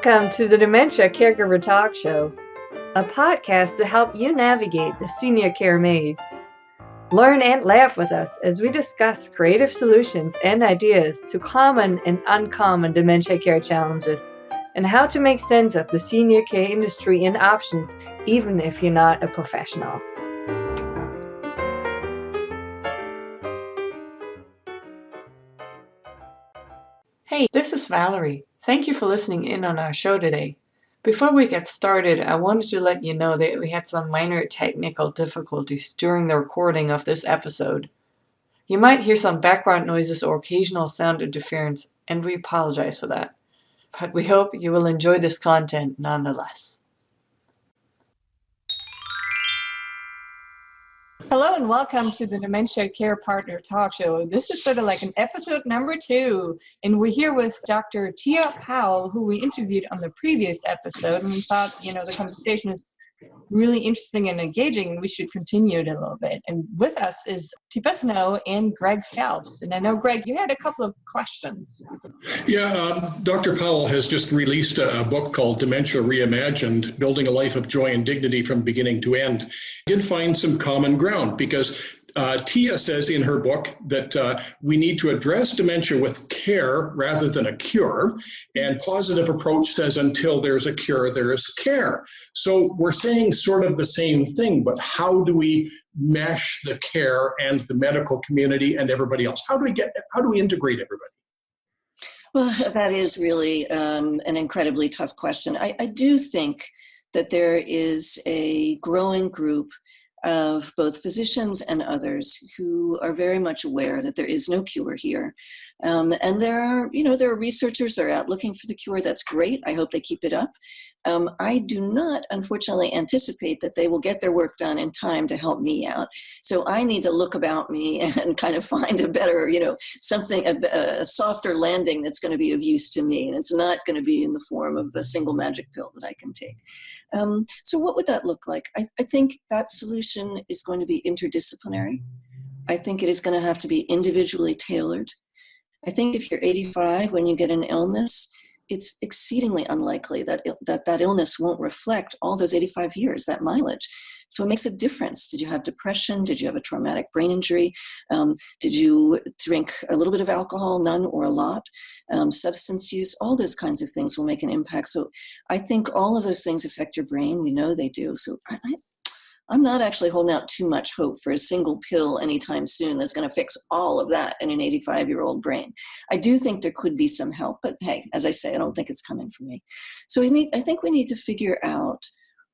Welcome to the Dementia Caregiver Talk Show, a podcast to help you navigate the senior care maze. Learn and laugh with us as we discuss creative solutions and ideas to common and uncommon dementia care challenges, and how to make sense of the senior care industry and options, even if you're not a professional. Hey, this is Valerie. Thank you for listening in on our show today. Before we get started, I wanted to let you know that we had some minor technical difficulties during the recording of this episode. You might hear some background noises or occasional sound interference, and we apologize for that. But we hope you will enjoy this content nonetheless. Hello and welcome to the Dementia Care Partner Talk Show. This is sort of like an episode number 2, and we're here with Dr. Teepa Powell, who we interviewed on the previous episode, and we thought, the conversation is really interesting and engaging. We should continue it a little bit. And with us is Teepa Snow and Greg Phelps. And I know, Greg, you had a couple of questions. Yeah, Dr. Powell has just released a book called Dementia Reimagined, Building a Life of Joy and Dignity from Beginning to End. I did find some common ground because Tia says in her book that we need to address dementia with care rather than a cure. And Positive Approach says until there's a cure, there is care. So we're saying sort of the same thing, but how do we mesh the care and the medical community and everybody else? How do we integrate everybody? Well, that is really an incredibly tough question. I do think that there is a growing group of both physicians and others who are very much aware that there is no cure here. And there are researchers that are out looking for the cure. That's great. I hope they keep it up. I do not, unfortunately, anticipate that they will get their work done in time to help me out. So I need to look about me and kind of find a better, something, a softer landing that's going to be of use to me. And it's not going to be in the form of a single magic pill that I can take. So what would that look like? I think that solution is going to be interdisciplinary. I think it is going to have to be individually tailored. I think if you're 85 when you get an illness, it's exceedingly unlikely that illness won't reflect all those 85 years, that mileage. So it makes a difference. Did you have depression? Did you have a traumatic brain injury? Did you drink a little bit of alcohol, none or a lot? Substance use, all those kinds of things will make an impact. So I think all of those things affect your brain. We know they do. So I'm not actually holding out too much hope for a single pill anytime soon that's going to fix all of that in an 85-year-old brain. I do think there could be some help, but hey, as I say, I don't think it's coming from me. So I think we need to figure out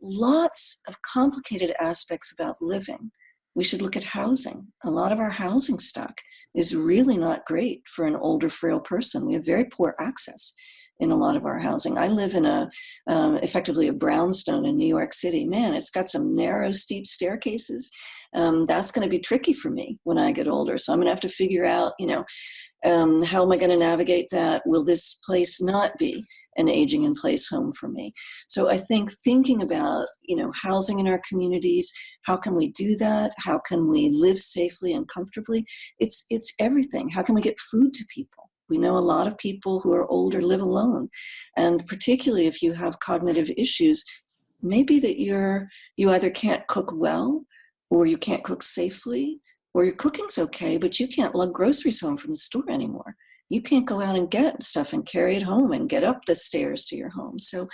lots of complicated aspects about living. We should look at housing. A lot of our housing stock is really not great for an older, frail person. We have very poor access in a lot of our housing. I live in effectively a brownstone in New York City. Man, it's got some narrow, steep staircases. That's going to be tricky for me when I get older. So I'm going to have to figure out, how am I going to navigate that? Will this place not be an aging in place home for me? So I think thinking about, housing in our communities, how can we do that? How can we live safely and comfortably? It's everything. How can we get food to people? We know a lot of people who are older live alone. And particularly if you have cognitive issues, maybe that you either can't cook well, or you can't cook safely, or your cooking's okay, but you can't lug groceries home from the store anymore. You can't go out and get stuff and carry it home and get up the stairs to your home. So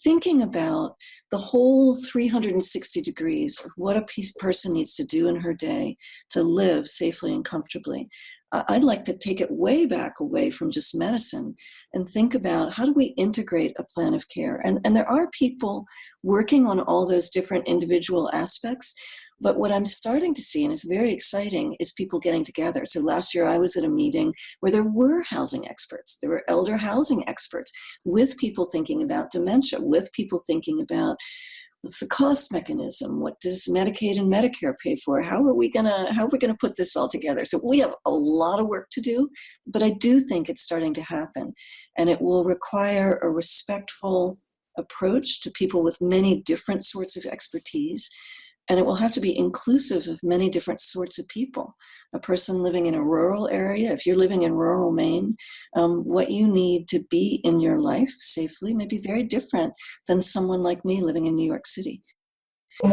thinking about the whole 360 degrees of what a person needs to do in her day to live safely and comfortably, I'd like to take it way back away from just medicine and think about how do we integrate a plan of care. And there are people working on all those different individual aspects. But what I'm starting to see, and it's very exciting, is people getting together. So last year I was at a meeting where there were housing experts. There were elder housing experts with people thinking about dementia, with people thinking about what's the cost mechanism? What does Medicaid and Medicare pay for? How are we gonna put this all together? So we have a lot of work to do, but I do think it's starting to happen. And it will require a respectful approach to people with many different sorts of expertise. And it will have to be inclusive of many different sorts of people. A person living in a rural area, if you're living in rural Maine, what you need to be in your life safely may be very different than someone like me living in New York City.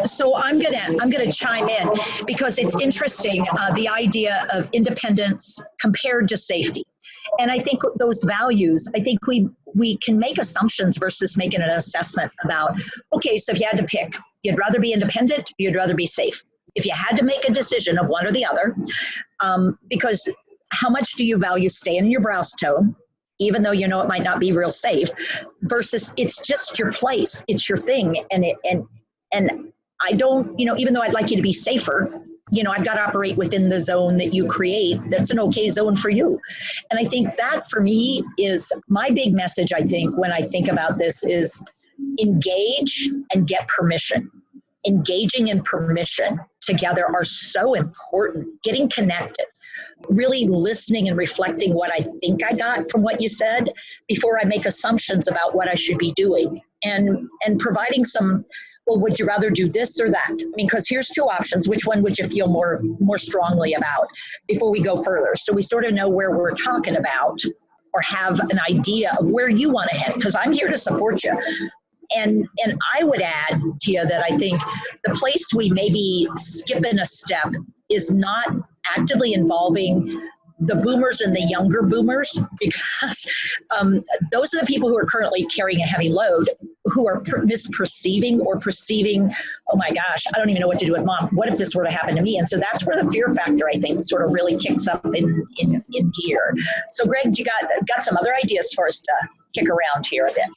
So I'm gonna chime in because it's interesting, the idea of independence compared to safety. And I think those values, I think we can make assumptions versus making an assessment about, okay, so if you had to pick, you'd rather be independent, you'd rather be safe. If you had to make a decision of one or the other, because how much do you value staying in your brownstone, even though you know it might not be real safe, versus it's just your place, it's your thing, and I don't, even though I'd like you to be safer, I've got to operate within the zone that you create. That's an okay zone for you. And I think that for me is my big message. I think when I think about this is engage and get permission. Engaging and permission together are so important. Getting connected, really listening and reflecting what I think I got from what you said before I make assumptions about what I should be doing, and providing some, well, would you rather do this or that? I mean, because here's two options. Which one would you feel more strongly about before we go further? So we sort of know where we're talking about or have an idea of where you want to head, because I'm here to support you. And I would add, Tia, that I think the place we may be skipping a step is not actively involving the boomers and the younger boomers, because those are the people who are currently carrying a heavy load, who are misperceiving or perceiving, oh my gosh, I don't even know what to do with mom. What if this were to happen to me? And so that's where the fear factor, I think, sort of really kicks up in gear. So Greg, you got some other ideas for us to kick around here a bit?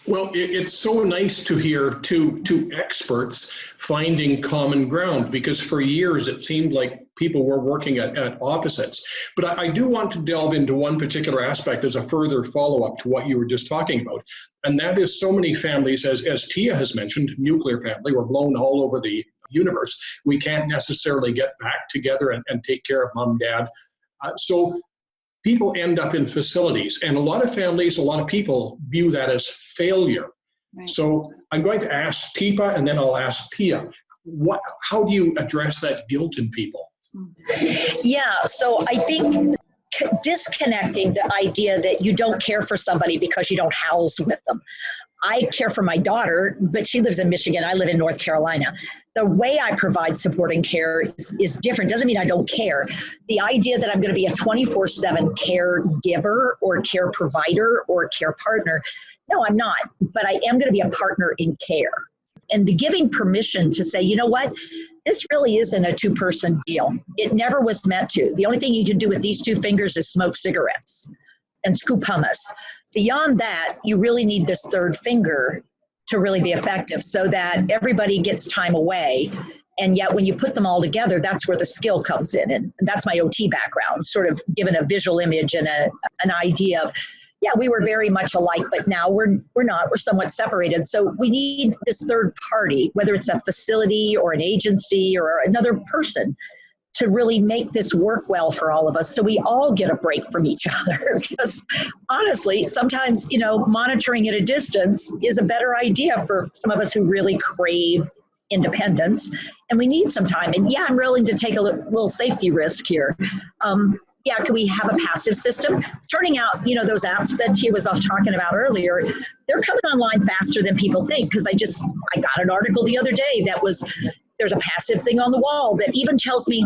Well, it's so nice to hear two experts finding common ground, because for years it seemed like people were working at opposites. But I do want to delve into one particular aspect as a further follow-up to what you were just talking about. And that is, so many families, as Tia has mentioned, nuclear family, were blown all over the universe. We can't necessarily get back together and take care of mom, dad. So people end up in facilities, and a lot of families, a lot of people view that as failure. Right. So I'm going to ask Teepa, and then I'll ask Tia, how do you address that guilt in people? Yeah, so I think disconnecting the idea that you don't care for somebody because you don't house with them. I care for my daughter, but she lives in Michigan. I live in North Carolina. The way I provide support and care is different. Doesn't mean I don't care. The idea that I'm going to be a 24/7 caregiver or care provider or care partner, no, I'm not. But I am going to be a partner in care. And the giving permission to say, you know what, this really isn't a two-person deal. It never was meant to. The only thing you can do with these two fingers is smoke cigarettes and scoop hummus. Beyond that, you really need this third finger to really be effective, so that everybody gets time away. And yet when you put them all together, that's where the skill comes in. And that's my OT background, sort of given a visual image and an idea of, yeah, we were very much alike, but now we're not, we're somewhat separated. So we need this third party, whether it's a facility or an agency or another person, to really make this work well for all of us, so we all get a break from each other. Because honestly, sometimes, monitoring at a distance is a better idea for some of us who really crave independence, and we need some time. And yeah, I'm willing to take a little safety risk here. Yeah, can we have a passive system? It's turning out, those apps that Tia was talking about earlier, they're coming online faster than people think. Because I got an article the other day that was, there's a passive thing on the wall that even tells me,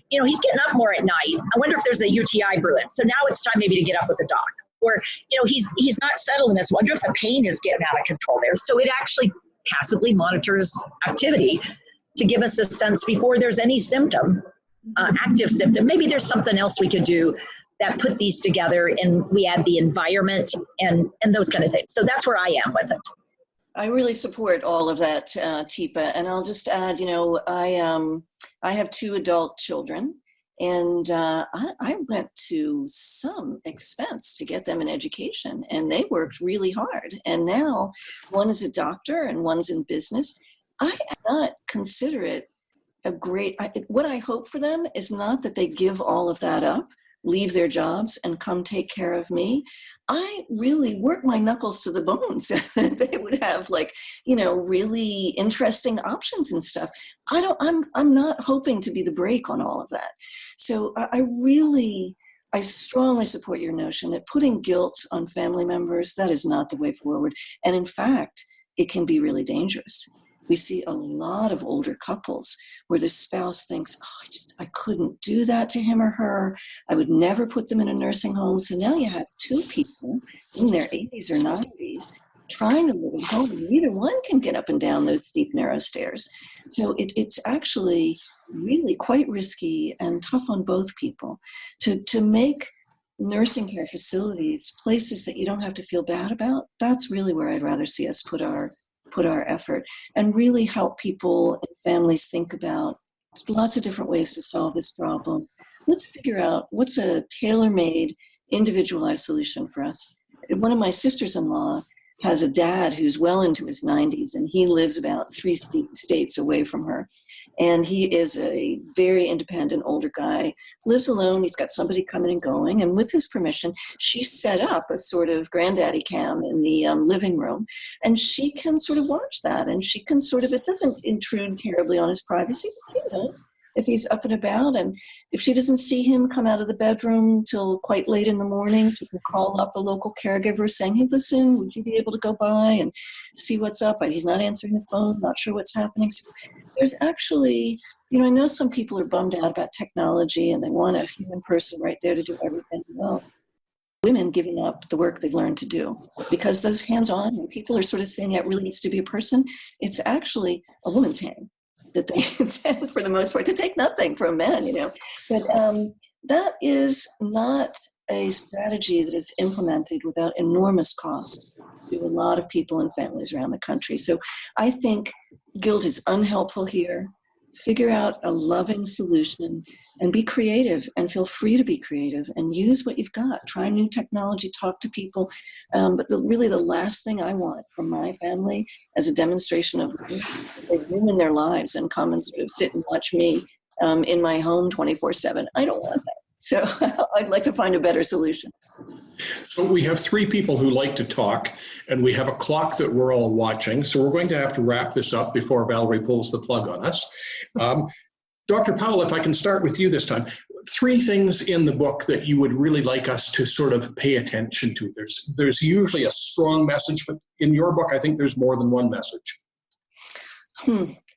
he's getting up more at night. I wonder if there's a UTI brewing. So now it's time maybe to get up with the doc. Or, he's not settling this. Wonder if the pain is getting out of control there. So it actually passively monitors activity to give us a sense before there's any symptom. Active symptom. Maybe there's something else we could do that put these together, and we add the environment and those kind of things. So that's where I am with it. I really support all of that, Teepa. And I'll just add, I have 2 adult children, and I went to some expense to get them an education, and they worked really hard. And now one is a doctor and one's in business. I do not consider it what I hope for them is not that they give all of that up, leave their jobs, and come take care of me. I really work my knuckles to the bone so that they would have like, you know, really interesting options and stuff. I'm not hoping to be the brake on all of that. So I strongly support your notion that putting guilt on family members, that is not the way forward. And in fact, it can be really dangerous. We see a lot of older couples where the spouse thinks, oh, I couldn't do that to him or her. I would never put them in a nursing home. So now you have two people in their 80s or 90s trying to live at home. Neither one can get up and down those steep, narrow stairs. So it's actually really quite risky and tough on both people to make nursing care facilities places that you don't have to feel bad about. That's really where I'd rather see us put our effort, and really help people and families think about lots of different ways to solve this problem. Let's figure out what's a tailor-made, individualized solution for us. One of my sisters-in-law has a dad who's well into his 90s, and he lives about 3 states away from her. And he is a very independent older guy, lives alone. He's got somebody coming and going. And with his permission, she set up a sort of granddaddy cam in the living room. And she can sort of watch that. And she can sort of, it doesn't intrude terribly on his privacy. You know, if he's up and about, and if she doesn't see him come out of the bedroom till quite late in the morning, she can call up a local caregiver saying, hey, listen, would you be able to go by and see what's up? He's not answering the phone, not sure what's happening. So there's actually, you know, I know some people are bummed out about technology and they want a human person right there to do everything. Well, women giving up the work they've learned to do because those hands-on, when people are sort of saying that really needs to be a person, it's actually a woman's hand that they intend for the most part to take nothing from men, you know. But that is not a strategy that is implemented without enormous cost to a lot of people and families around the country. So I think guilt is unhelpful here. Figure out a loving solution and be creative and feel free to be creative and use what you've got. Try new technology, talk to people. But really the last thing I want from my family as a demonstration of they ruin their lives and come and sort of sit and watch me in my home 24/7. I don't want that. So I'd like to find a better solution. So we have 3 people who like to talk, and we have a clock that we're all watching. So we're going to have to wrap this up before Valerie pulls the plug on us. Dr. Powell, if I can start with you this time, 3 things in the book that you would really like us to sort of pay attention to. There's usually a strong message, but in your book, I think there's more than one message.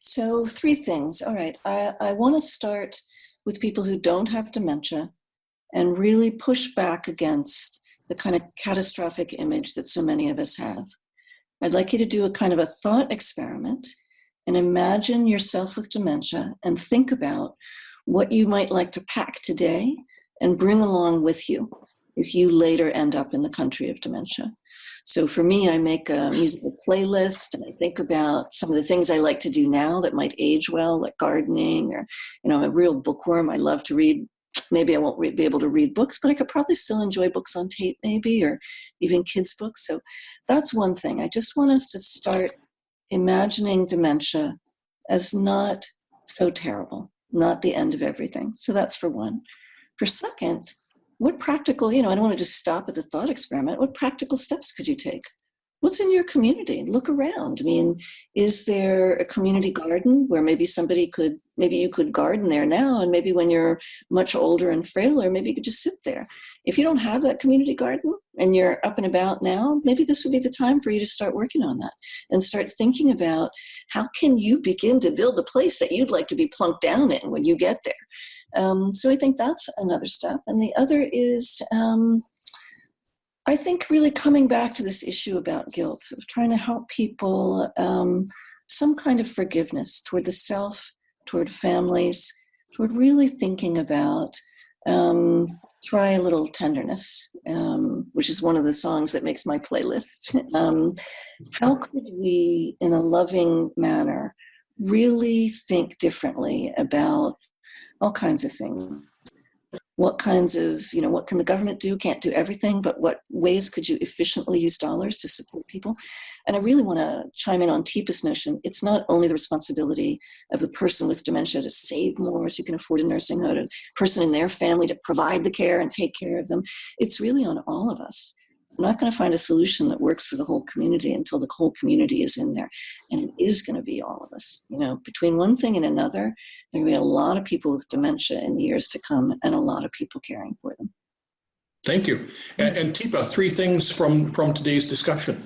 So 3 things. All right. I want to start with people who don't have dementia and really push back against the kind of catastrophic image that so many of us have. I'd like you to do a kind of a thought experiment and imagine yourself with dementia and think about what you might like to pack today and bring along with you if you later end up in the country of dementia. So for me, I make a musical playlist and I think about some of the things I like to do now that might age well, like gardening, or, you know, I'm a real bookworm. I love to read. Maybe I won't be able to read books, but I could probably still enjoy books on tape maybe, or even kids' books. So that's one thing. I just want us to start imagining dementia as not so terrible, not the end of everything. So that's for one. For second, what practical, you know, I don't want to just stop at the thought experiment. What practical steps could you take? What's in your community? Look around. I mean, is there a community garden where maybe you could garden there now, and maybe when you're much older and frailer, maybe you could just sit there. If you don't have that community garden and you're up and about now, maybe this would be the time for you to start working on that and start thinking about how can you begin to build a place that you'd like to be plunked down in when you get there. So I think that's another step. And the other is, I think really coming back to this issue about guilt, of trying to help people some kind of forgiveness toward the self, toward families, toward really thinking about try a little tenderness, which is one of the songs that makes my playlist. How could we, in a loving manner, really think differently about all kinds of things? What kinds of, you know, what can the government do? Can't do everything, but what ways could you efficiently use dollars to support people? And I really want to chime in on Teepa's notion. It's not only the responsibility of the person with dementia to save more so you can afford a nursing home, a person in their family to provide the care and take care of them. It's really on all of us I'm not going to find a solution that works for the whole community until the whole community is in there. And it is going to be all of us. You know, between one thing and another, there are going to be a lot of people with dementia in the years to come and a lot of people caring for them. Thank you. And Teepa, 3 things from today's discussion.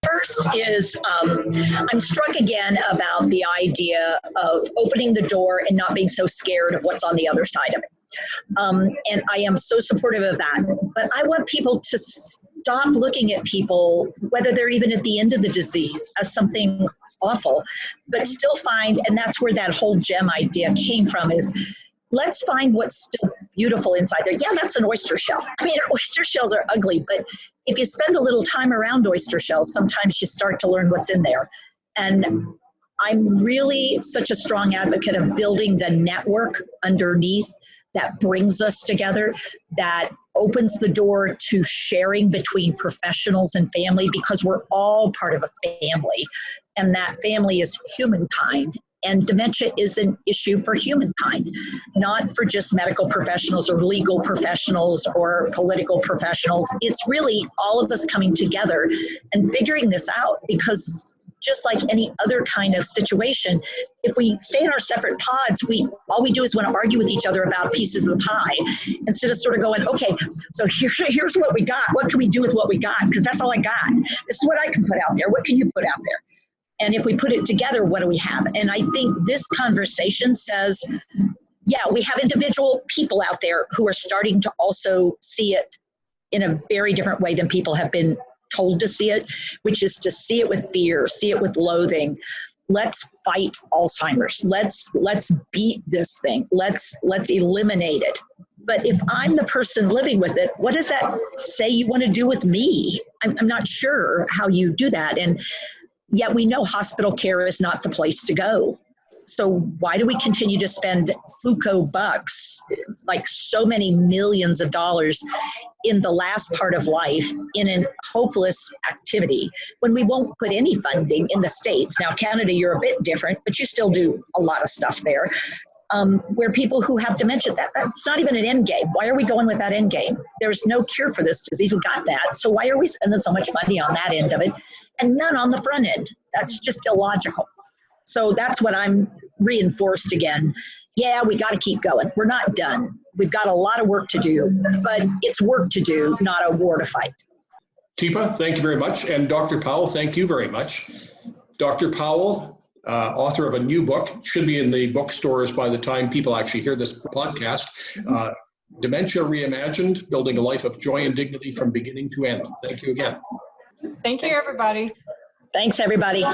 First is I'm struck again about the idea of opening the door and not being so scared of what's on the other side of it. And I am so supportive of that. But I want people to stop looking at people, whether they're even at the end of the disease, as something awful, but still find, and that's where that whole gem idea came from, is let's find what's still beautiful inside there. Yeah, that's an oyster shell. I mean, oyster shells are ugly, but if you spend a little time around oyster shells, sometimes you start to learn what's in there. And I'm really such a strong advocate of building the network underneath that brings us together, that opens the door to sharing between professionals and family, because we're all part of a family, and that family is humankind. And dementia is an issue for humankind, not for just medical professionals or legal professionals or political professionals. It's really all of us coming together and figuring this out, because just like any other kind of situation, if we stay in our separate pods, all we do is want to argue with each other about pieces of the pie, instead of sort of going, okay, so here's what we got. What can we do with what we got? Because that's all I got. This is what I can put out there. What can you put out there? And if we put it together, what do we have? And I think this conversation says, yeah, we have individual people out there who are starting to also see it in a very different way than people have been told to see it, which is to see it with fear, see it with loathing. Let's fight Alzheimer's. Let's beat this thing. Let's eliminate it. But if I'm the person living with it, what does that say you want to do with me? I'm not sure how you do that. And yet we know hospital care is not the place to go. So why do we continue to spend Foucault bucks, like so many millions of dollars, in the last part of life in a hopeless activity when we won't put any funding in the States? Now, Canada, you're a bit different, but you still do a lot of stuff there. Where people who have dementia, that's not even an end game. Why are we going with that end game? There's no cure for this disease. We got that. So why are we spending so much money on that end of it and none on the front end? That's just illogical. So that's what I'm reinforced again. Yeah, we got to keep going. We're not done. We've got a lot of work to do, but it's work to do, not a war to fight. Teepa, thank you very much. And Dr. Powell, thank you very much. Dr. Powell, author of a new book, should be in the bookstores by the time people actually hear this podcast, Dementia Reimagined, Building a Life of Joy and Dignity from Beginning to End. Thank you again. Thank you, everybody. Thanks, everybody.